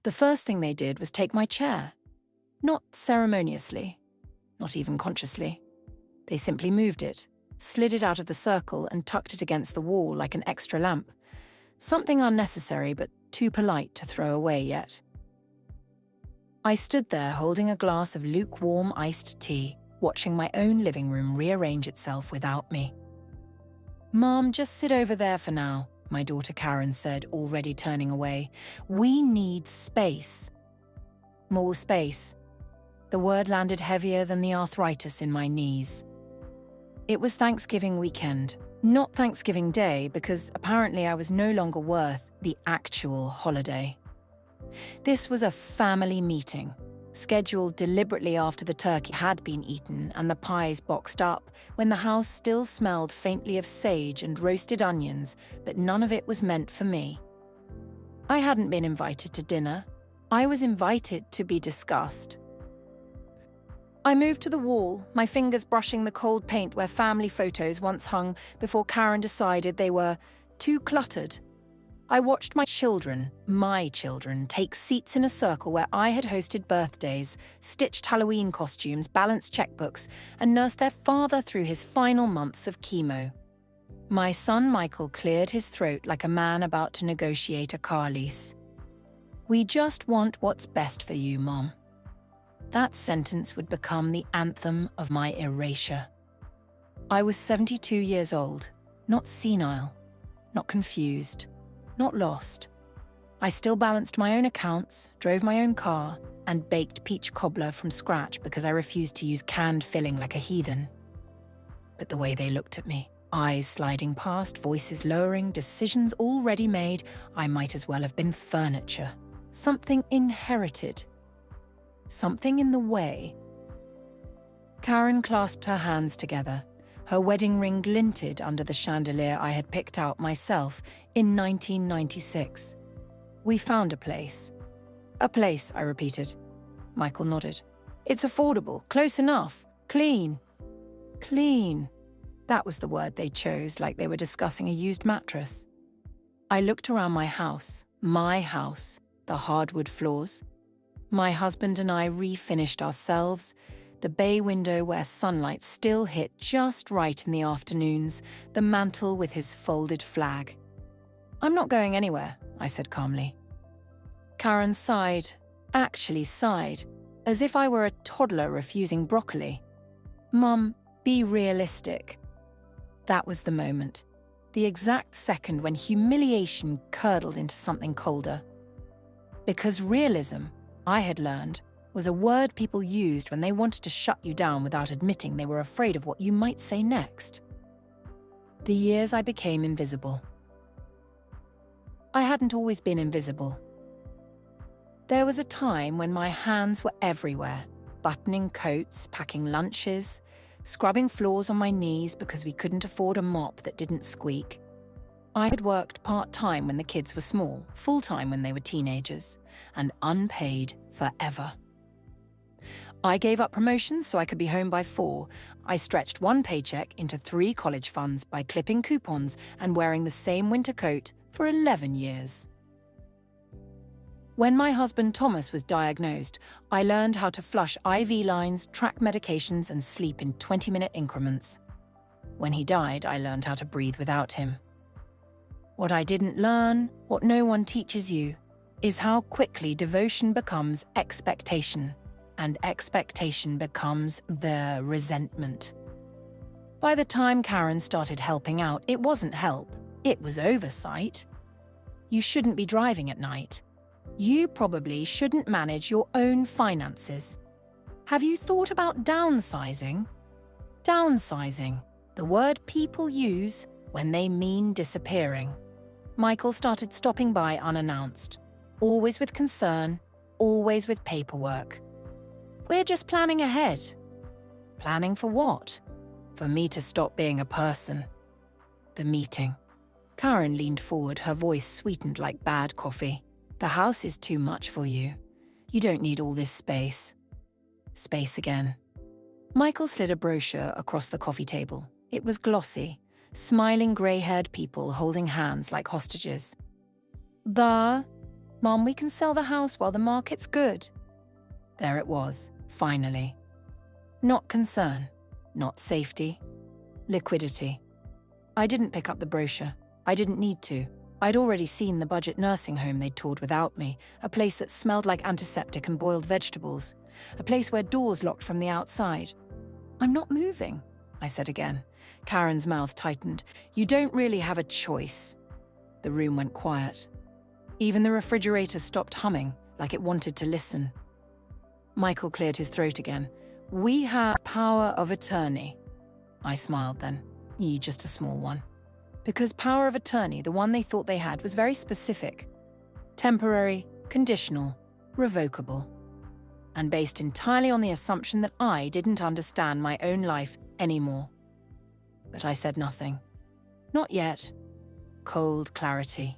The first thing they did was take my chair. Not ceremoniously, not even consciously. They simply moved it, slid it out of the circle and tucked it against the wall like an extra lamp. Something unnecessary but too polite to throw away yet. I stood there holding a glass of lukewarm iced tea, watching my own living room rearrange itself without me. "Mom, just sit over there for now," my daughter Karen said, already turning away. "We need space." More space. The word landed heavier than the arthritis in my knees. It was Thanksgiving weekend, not Thanksgiving Day, because apparently I was no longer worth the actual holiday. This was a family meeting, scheduled deliberately after the turkey had been eaten and the pies boxed up, when the house still smelled faintly of sage and roasted onions, but none of it was meant for me. I hadn't been invited to dinner. I was invited to be discussed. I moved to the wall, my fingers brushing the cold paint where family photos once hung before Karen decided they were too cluttered. I watched my children, take seats in a circle where I had hosted birthdays, stitched Halloween costumes, balanced checkbooks, and nursed their father through his final months of chemo. My son Michael cleared his throat like a man about to negotiate a car lease. "We just want what's best for you, Mom." That sentence would become the anthem of my erasure. I was 72 years old, not senile, not confused, not lost. I still balanced my own accounts, drove my own car, and baked peach cobbler from scratch because I refused to use canned filling like a heathen. But the way they looked at me, eyes sliding past, voices lowering, decisions already made, I might as well have been furniture. Something inherited. Something in the way. Karen clasped her hands together. Her wedding ring glinted under the chandelier I had picked out myself in 1996. "We found a place." "A place," I repeated. Michael nodded. "It's affordable, close enough, clean." Clean. That was the word they chose, like they were discussing a used mattress. I looked around my house, the hardwood floors. My husband and I refinished ourselves, the bay window where sunlight still hit just right in the afternoons, the mantel with his folded flag. "I'm not going anywhere," I said calmly. Karen sighed, actually sighed, as if I were a toddler refusing broccoli. "Mum, be realistic." That was the moment, the exact second when humiliation curdled into something colder. Because realism, I had learned, was a word people used when they wanted to shut you down without admitting they were afraid of what you might say next. The years I became invisible. I hadn't always been invisible. There was a time when my hands were everywhere, buttoning coats, packing lunches, scrubbing floors on my knees because we couldn't afford a mop that didn't squeak. I had worked part-time when the kids were small, full-time when they were teenagers, and unpaid forever. I gave up promotions so I could be home by 4. I stretched one paycheck into 3 college funds by clipping coupons and wearing the same winter coat for 11 years. When my husband Thomas was diagnosed, I learned how to flush IV lines, track medications, and sleep in 20-minute increments. When he died, I learned how to breathe without him. What I didn't learn, what no one teaches you, is how quickly devotion becomes expectation, and expectation becomes the resentment. By the time Karen started helping out, it wasn't help, it was oversight. You shouldn't be driving at night. You probably shouldn't manage your own finances. Have you thought about downsizing? Downsizing, the word people use when they mean disappearing. Michael started stopping by unannounced, always with concern, always with paperwork. "We're just planning ahead." Planning for what? For me to stop being a person. The meeting. Karen leaned forward, her voice sweetened like bad coffee. "The house is too much for you. You don't need all this space." Space again. Michael slid a brochure across the coffee table. It was glossy, smiling grey-haired people holding hands like hostages. "Mom, we can sell the house while the market's good." There it was, finally. Not concern, not safety, liquidity. I didn't pick up the brochure. I didn't need to. I'd already seen the budget nursing home they'd toured without me, a place that smelled like antiseptic and boiled vegetables, a place where doors locked from the outside. "I'm not moving," I said again. Karen's mouth tightened. "You don't really have a choice." The room went quiet. Even the refrigerator stopped humming, like it wanted to listen. Michael cleared his throat again. "We have power of attorney." I smiled then. Just a small one. Because power of attorney, the one they thought they had, was very specific. Temporary, conditional, revocable. And based entirely on the assumption that I didn't understand my own life anymore. But I said nothing. Not yet. Cold clarity.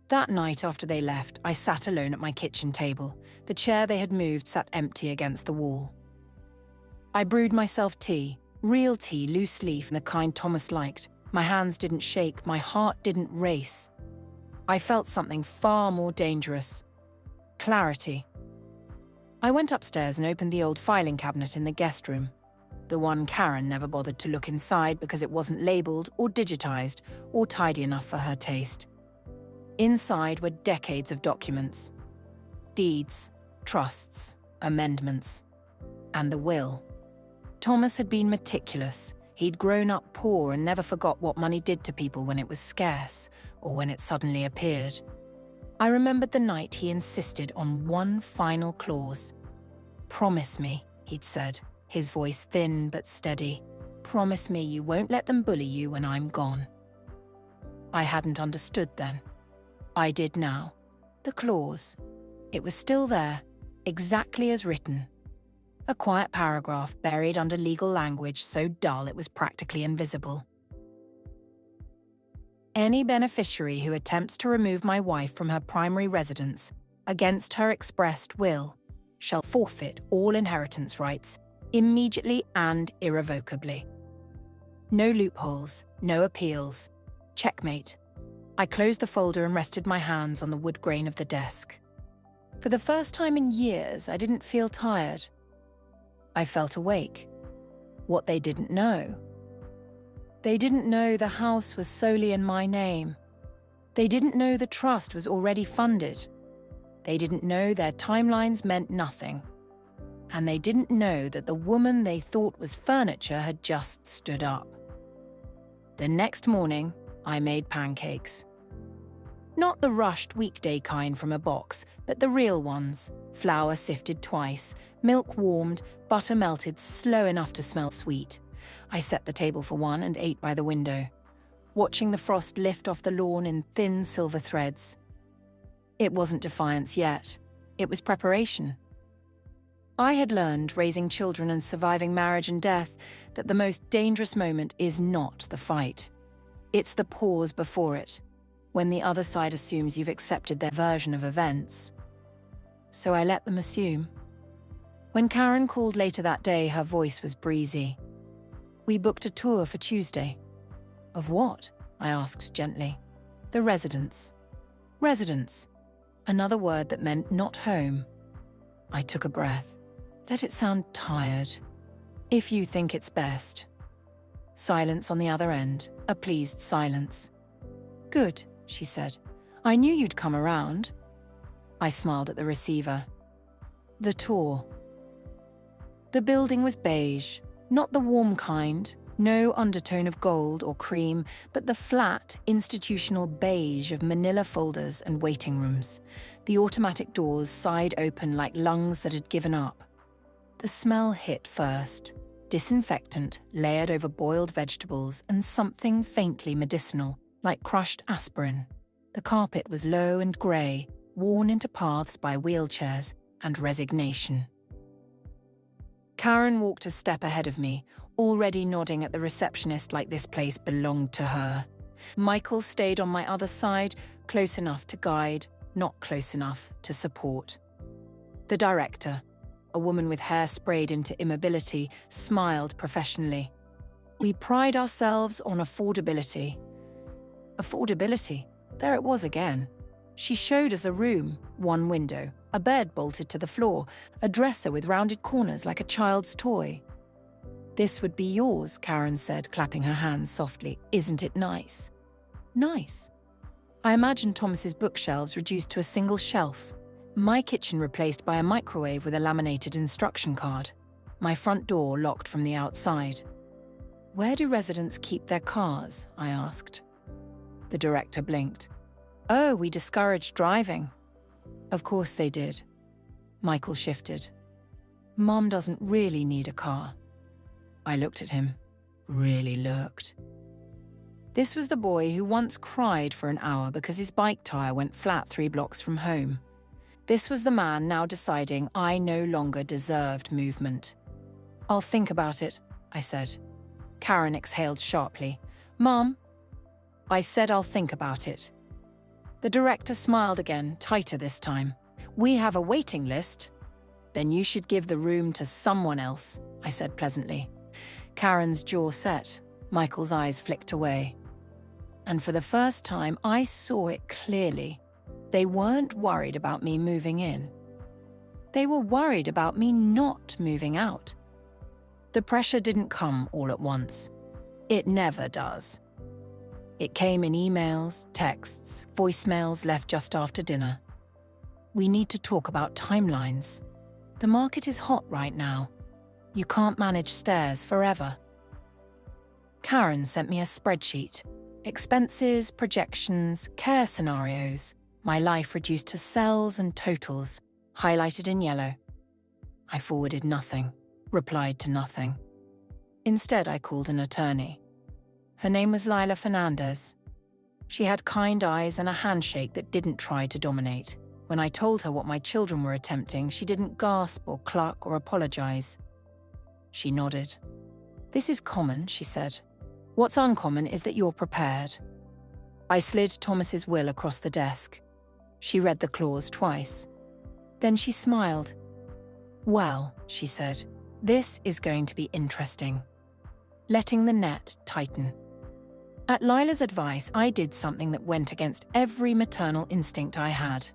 That night after they left, I sat alone at my kitchen table. The chair they had moved sat empty against the wall. I brewed myself tea, real tea, loose leaf, and the kind Thomas liked. My hands didn't shake, my heart didn't race. I felt something far more dangerous. Clarity. I went upstairs and opened the old filing cabinet in the guest room. The one Karen never bothered to look inside because it wasn't labelled or digitized or tidy enough for her taste. Inside were decades of documents. Deeds, trusts, amendments, and the will. Thomas had been meticulous. He'd grown up poor and never forgot what money did to people when it was scarce or when it suddenly appeared. I remembered the night he insisted on one final clause. "Promise me," he'd said, his voice thin but steady. "Promise me you won't let them bully you when I'm gone." I hadn't understood then. I did now. The clause. It was still there, exactly as written. A quiet paragraph buried under legal language so dull it was practically invisible. "Any beneficiary who attempts to remove my wife from her primary residence against her expressed will shall forfeit all inheritance rights immediately and irrevocably. No loopholes, no appeals. Checkmate." I closed the folder and rested my hands on the wood grain of the desk. For the first time in years, I didn't feel tired. I felt awake. What they didn't know. They didn't know the house was solely in my name. They didn't know the trust was already funded. They didn't know their timelines meant nothing. And they didn't know that the woman they thought was furniture had just stood up. The next morning, I made pancakes. Not the rushed weekday kind from a box, but the real ones. Flour sifted twice, milk warmed, butter melted slow enough to smell sweet. I set the table for one and ate by the window, watching the frost lift off the lawn in thin silver threads. It wasn't defiance yet. It was preparation. I had learned, raising children and surviving marriage and death, that the most dangerous moment is not the fight. It's the pause before it, when the other side assumes you've accepted their version of events. So I let them assume. When Karen called later that day, her voice was breezy. "We booked a tour for Tuesday." "Of what?" I asked gently. "The residence." Residence. Another word that meant not home. I took a breath. Let it sound tired. "If you think it's best." Silence on the other end, a pleased silence. "Good," she said. "I knew you'd come around." I smiled at the receiver. The tour. The building was beige, not the warm kind, no undertone of gold or cream, but the flat, institutional beige of manila folders and waiting rooms. The automatic doors side open like lungs that had given up. The smell hit first. Disinfectant layered over boiled vegetables and something faintly medicinal, like crushed aspirin. The carpet was low and grey, worn into paths by wheelchairs and resignation. Karen walked a step ahead of me, already nodding at the receptionist like this place belonged to her. Michael stayed on my other side, close enough to guide, not close enough to support. The director, a woman with hair sprayed into immobility, smiled professionally. "We pride ourselves on affordability." Affordability, there it was again. She showed us a room, one window, a bed bolted to the floor, a dresser with rounded corners like a child's toy. "This would be yours," Karen said, clapping her hands softly. "Isn't it nice?" Nice. I imagined Thomas's bookshelves reduced to a single shelf, my kitchen replaced by a microwave with a laminated instruction card, my front door locked from the outside. "Where do residents keep their cars?" I asked. The director blinked. "Oh, we discourage driving." Of course they did. Michael shifted. "Mom doesn't really need a car." I looked at him. Really looked. This was the boy who once cried for an hour because his bike tire went flat 3 blocks from home. This was the man now deciding I no longer deserved movement. "I'll think about it," I said. Karen exhaled sharply. "Mom?" I said I'll think about it. The director smiled again, tighter this time. "We have a waiting list." "Then you should give the room to someone else," I said pleasantly. Karen's jaw set. Michael's eyes flicked away. And for the first time, I saw it clearly. They weren't worried about me moving in. They were worried about me not moving out. The pressure didn't come all at once. It never does. It came in emails, texts, voicemails left just after dinner. "We need to talk about timelines. The market is hot right now. You can't manage stairs forever." Karen sent me a spreadsheet. Expenses, projections, care scenarios. My life reduced to cells and totals, highlighted in yellow. I forwarded nothing, replied to nothing. Instead, I called an attorney. Her name was Lila Fernandez. She had kind eyes and a handshake that didn't try to dominate. When I told her what my children were attempting, she didn't gasp or cluck or apologize. She nodded. "This is common," she said. "What's uncommon is that you're prepared." I slid Thomas's will across the desk. She read the clause twice. Then she smiled. "Well," she said, "this is going to be interesting." Letting the net tighten. At Lila's advice, I did something that went against every maternal instinct I had.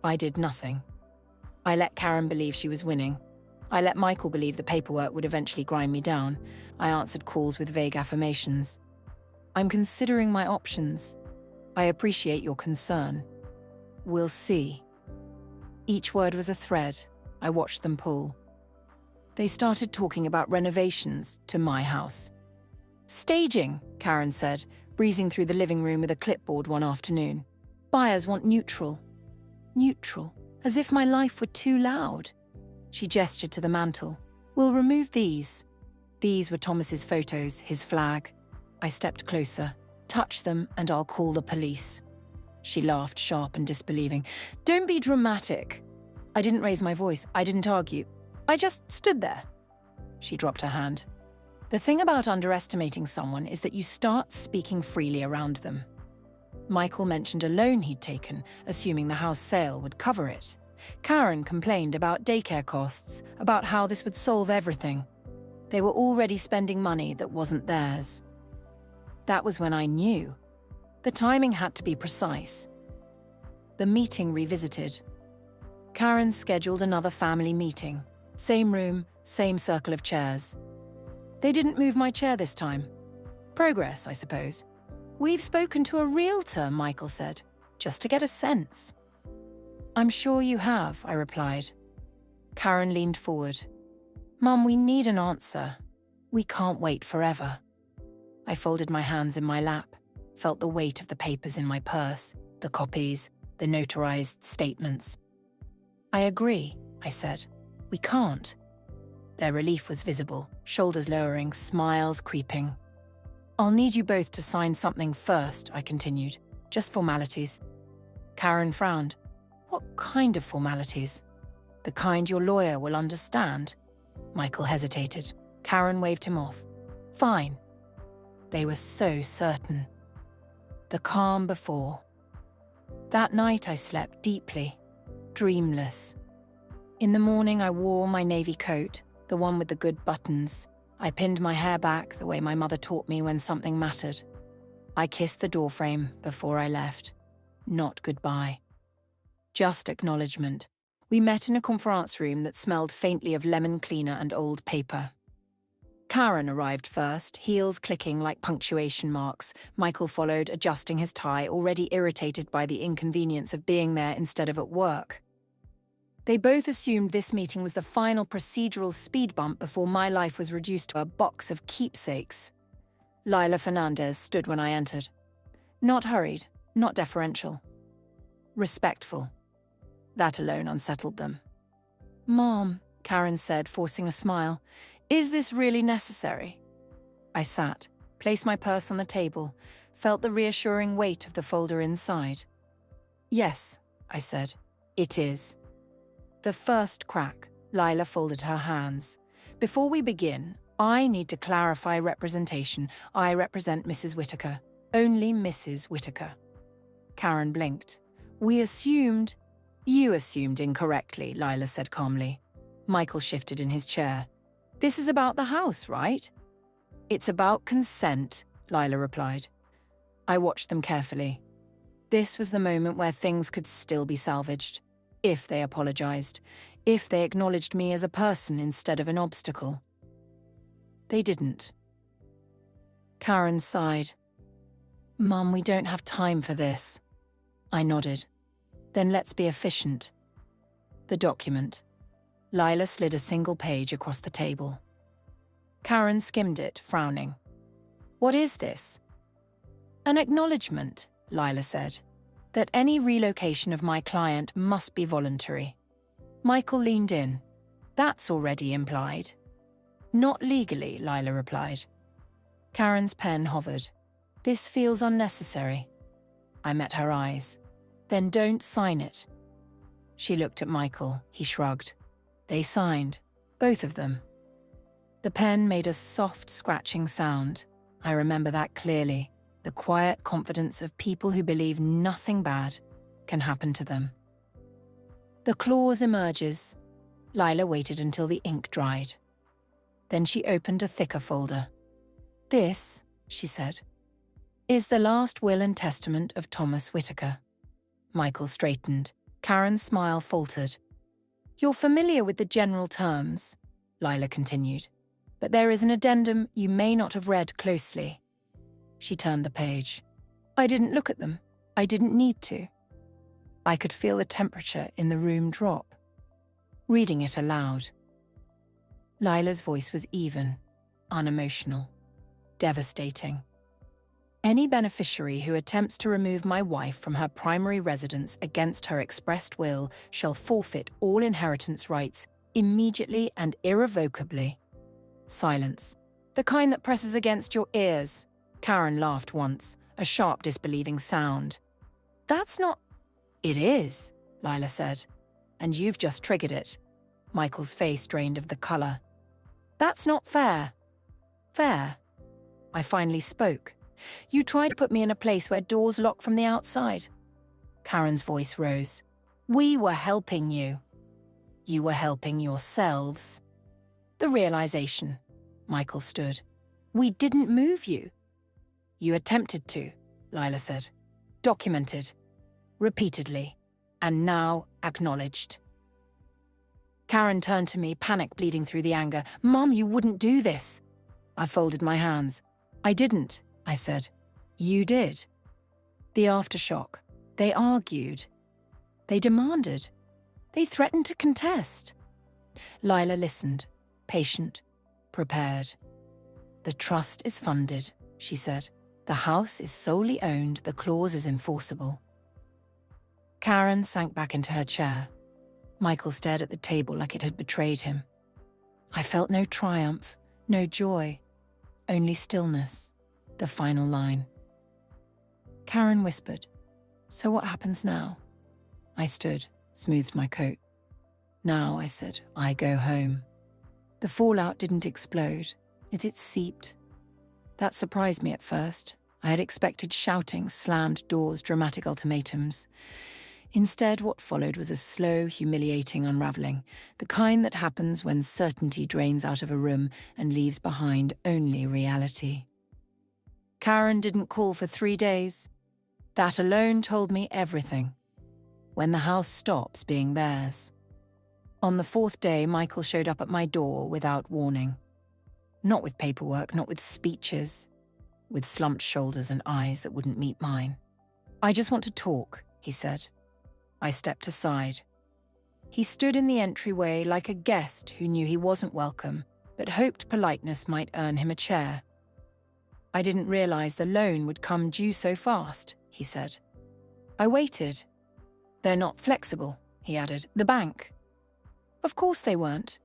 I did nothing. I let Karen believe she was winning. I let Michael believe the paperwork would eventually grind me down. I answered calls with vague affirmations. "I'm considering my options. I appreciate your concern. We'll see." Each word was a thread. I watched them pull. They started talking about renovations to my house. "Staging," Karen said, breezing through the living room with a clipboard one afternoon. "Buyers want neutral." Neutral, as if my life were too loud. She gestured to the mantel. "We'll remove these." These were Thomas's photos, his flag. I stepped closer. "Touch them and I'll call the police." She laughed, sharp and disbelieving. "Don't be dramatic." I didn't raise my voice. I didn't argue. I just stood there. She dropped her hand. "The thing about underestimating someone is that you start speaking freely around them." Michael mentioned a loan he'd taken, assuming the house sale would cover it. Karen complained about daycare costs, about how this would solve everything. They were already spending money that wasn't theirs. That was when I knew. The timing had to be precise. The meeting revisited. Karen scheduled another family meeting. Same room, same circle of chairs. They didn't move my chair this time. Progress, I suppose. "We've spoken to a realtor," Michael said, "just to get a sense." "I'm sure you have," I replied. Karen leaned forward. "Mum, we need an answer. We can't wait forever." I folded my hands in my lap, felt the weight of the papers in my purse, the copies, the notarized statements. "I agree," I said. "We can't." Their relief was visible, shoulders lowering, smiles creeping. "I'll need you both to sign something first," I continued. "Just formalities." Karen frowned. "What kind of formalities?" "The kind your lawyer will understand." Michael hesitated. Karen waved him off. "Fine." They were so certain. The calm before. That night I slept deeply, dreamless. In the morning I wore my navy coat, the one with the good buttons. I pinned my hair back the way my mother taught me when something mattered. I kissed the doorframe before I left. not goodbye. Just acknowledgement. We met in a conference room that smelled faintly of lemon cleaner and old paper. Karen arrived first, heels clicking like punctuation marks. Michael followed, adjusting his tie, already irritated by the inconvenience of being there instead of at work. They both assumed this meeting was the final procedural speed bump before my life was reduced to a box of keepsakes. Lila Fernandez stood when I entered. Not hurried, not deferential. Respectful. That alone unsettled them. "Mom," Karen said, forcing a smile, "is this really necessary?" I sat, placed my purse on the table, felt the reassuring weight of the folder inside. "Yes," I said, "it is." The first crack, Lila folded her hands. "Before we begin, I need to clarify representation. I represent Mrs. Whittaker. Only Mrs. Whittaker." Karen blinked. You assumed incorrectly," Lila said calmly. Michael shifted in his chair. "This is about the house, right?" "It's about consent," Lila replied. I watched them carefully. This was the moment where things could still be salvaged. If they apologized. If they acknowledged me as a person instead of an obstacle. They didn't. Karen sighed. "Mum, we don't have time for this." I nodded. "Then let's be efficient." The document. Lila slid a single page across the table. Karen skimmed it, frowning. "What is this?" "An acknowledgement," Lila said, "that any relocation of my client must be voluntary." Michael leaned in. "That's already implied." "Not legally," Lila replied. Karen's pen hovered. "This feels unnecessary." I met her eyes. "Then don't sign it." She looked at Michael. He shrugged. They signed, both of them. The pen made a soft, scratching sound. I remember that clearly. The quiet confidence of people who believe nothing bad can happen to them. The clause emerges. Lila waited until the ink dried. Then she opened a thicker folder. "This," she said, "is the last will and testament of Thomas Whittaker." Michael straightened. Karen's smile faltered. "You're familiar with the general terms," Lila continued, "but there is an addendum you may not have read closely." She turned the page. "I didn't look at them. I didn't need to." I could feel the temperature in the room drop. Reading it aloud. Lila's voice was even, unemotional, devastating. "Any beneficiary who attempts to remove my wife from her primary residence against her expressed will shall forfeit all inheritance rights immediately and irrevocably." Silence. "The kind that presses against your ears." Karen laughed once, a sharp disbelieving sound. "That's not—" "It is," Lila said. "And you've just triggered it." Michael's face drained of the color. "That's not fair." "Fair." I finally spoke. "You tried to put me in a place where doors lock from the outside." Karen's voice rose. "We were helping you." "You were helping yourselves." The realization. Michael stood. "We didn't move you." "You attempted to," Lila said. "Documented. Repeatedly. And now acknowledged." Karen turned to me, panic bleeding through the anger. "Mom, you wouldn't do this." I folded my hands. "I didn't," I said. "You did." The aftershock. They argued. They demanded. They threatened to contest. Lila listened, patient, prepared. "The trust is funded," she said. "The house is solely owned. The clause is enforceable." Karen sank back into her chair. Michael stared at the table like it had betrayed him. I felt no triumph, no joy, only stillness. The final line. Karen whispered, "So what happens now?" I stood, smoothed my coat. "Now," I said, "I go home." The fallout didn't explode. It seeped. That surprised me at first. I had expected shouting, slammed doors, dramatic ultimatums. Instead, what followed was a slow, humiliating unraveling, the kind that happens when certainty drains out of a room and leaves behind only reality. Karen didn't call for 3 days. That alone told me everything. When the house stops being theirs. On the 4th day, Michael showed up at my door without warning. Not with paperwork, not with speeches, with slumped shoulders and eyes that wouldn't meet mine. "I just want to talk," he said. I stepped aside. He stood in the entryway like a guest who knew he wasn't welcome, but hoped politeness might earn him a chair. "I didn't realize the loan would come due so fast," he said. I waited. "They're not flexible," he added. "The bank." "Of course they weren't."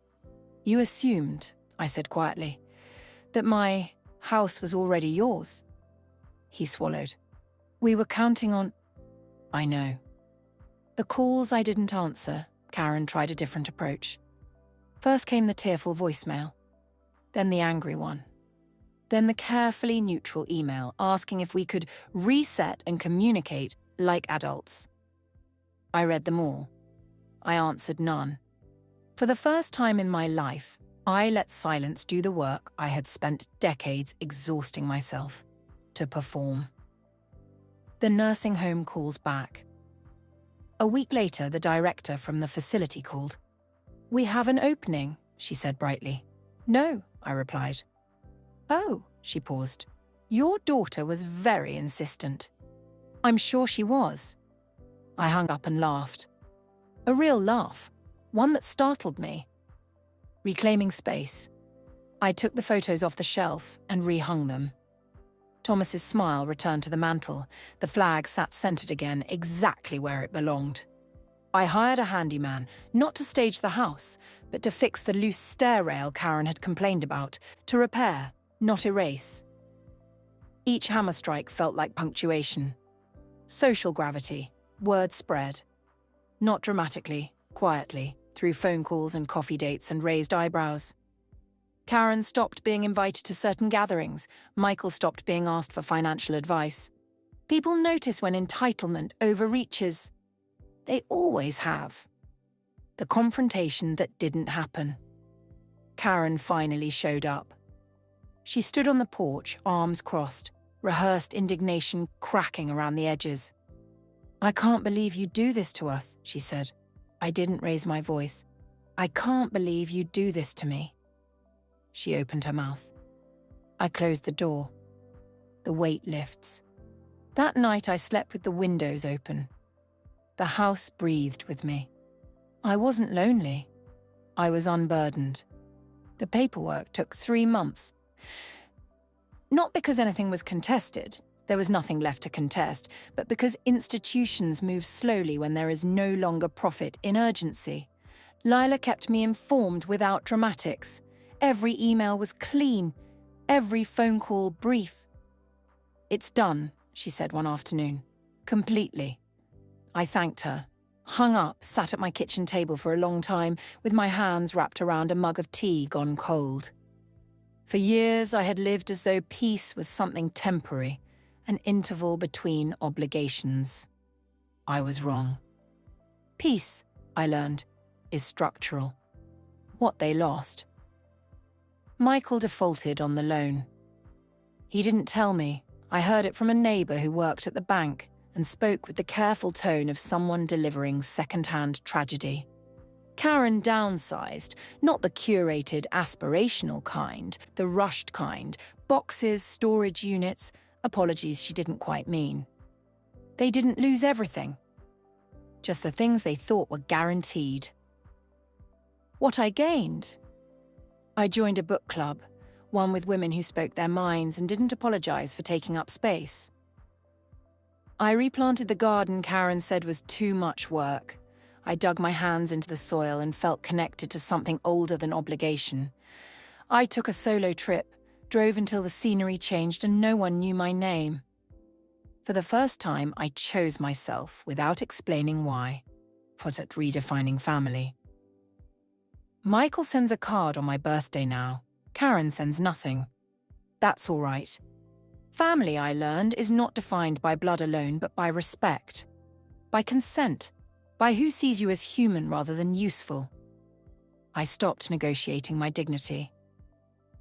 "You assumed," I said quietly, "that my house was already yours." He swallowed. "We were counting on—" "I know." The calls I didn't answer, Karen tried a different approach. First came the tearful voicemail, then the angry one, then the carefully neutral email asking if we could reset and communicate like adults. I read them all. I answered none. For the first time in my life, I let silence do the work I had spent decades exhausting myself to perform. The nursing home calls back. A week later, the director from the facility called. "We have an opening," she said brightly. "No," I replied. "Oh," she paused. "Your daughter was very insistent." "I'm sure she was." I hung up and laughed. A real laugh, one that startled me. Reclaiming space, I took the photos off the shelf and rehung them. Thomas's smile returned to the mantel. The flag sat centered again, exactly where it belonged. I hired a handyman, not to stage the house, but to fix the loose stair rail Karen had complained about, to repair, not erase. Each hammer strike felt like punctuation. Social gravity, word spread. Not dramatically, quietly, through phone calls and coffee dates and raised eyebrows. Karen stopped being invited to certain gatherings. Michael stopped being asked for financial advice. People notice when entitlement overreaches. They always have. The confrontation that didn't happen. Karen finally showed up. She stood on the porch, arms crossed, rehearsed indignation cracking around the edges. "I can't believe you do this to us," she said. I didn't raise my voice. "I can't believe you do this to me." She opened her mouth. I closed the door. The weight lifts. That night I slept with the windows open. The house breathed with me. I wasn't lonely. I was unburdened. The paperwork took 3 months. Not because anything was contested. There was nothing left to contest, but because institutions move slowly when there is no longer profit in urgency. Lila kept me informed without dramatics. Every email was clean, every phone call brief. "It's done," she said one afternoon. "Completely." I thanked her, hung up, sat at my kitchen table for a long time, with my hands wrapped around a mug of tea gone cold. For years I had lived as though peace was something temporary, an interval between obligations. I was wrong. Peace, I learned, is structural. What they lost. Michael defaulted on the loan. He didn't tell me. I heard it from a neighbour who worked at the bank and spoke with the careful tone of someone delivering second-hand tragedy. Karen downsized, not the curated, aspirational kind, the rushed kind, boxes, storage units, apologies she didn't quite mean. They didn't lose everything. Just the things they thought were guaranteed. What I gained? I joined a book club, one with women who spoke their minds and didn't apologize for taking up space. I replanted the garden Karen said was too much work. I dug my hands into the soil and felt connected to something older than obligation. I took a solo trip, drove until the scenery changed and no one knew my name. For the first time, I chose myself without explaining why. Put at redefining family. Michael sends a card on my birthday now. Karen sends nothing. That's all right. Family, I learned, is not defined by blood alone, but by respect. By consent. By who sees you as human rather than useful. I stopped negotiating my dignity.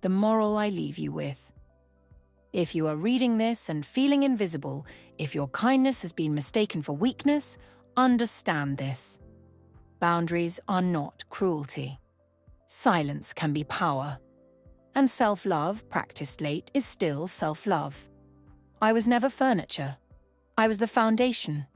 The moral I leave you with. If you are reading this and feeling invisible, If your kindness has been mistaken for weakness, understand this. Boundaries are not cruelty. Silence can be power. And self-love practiced late is still self-love. I was never furniture. I was the foundation.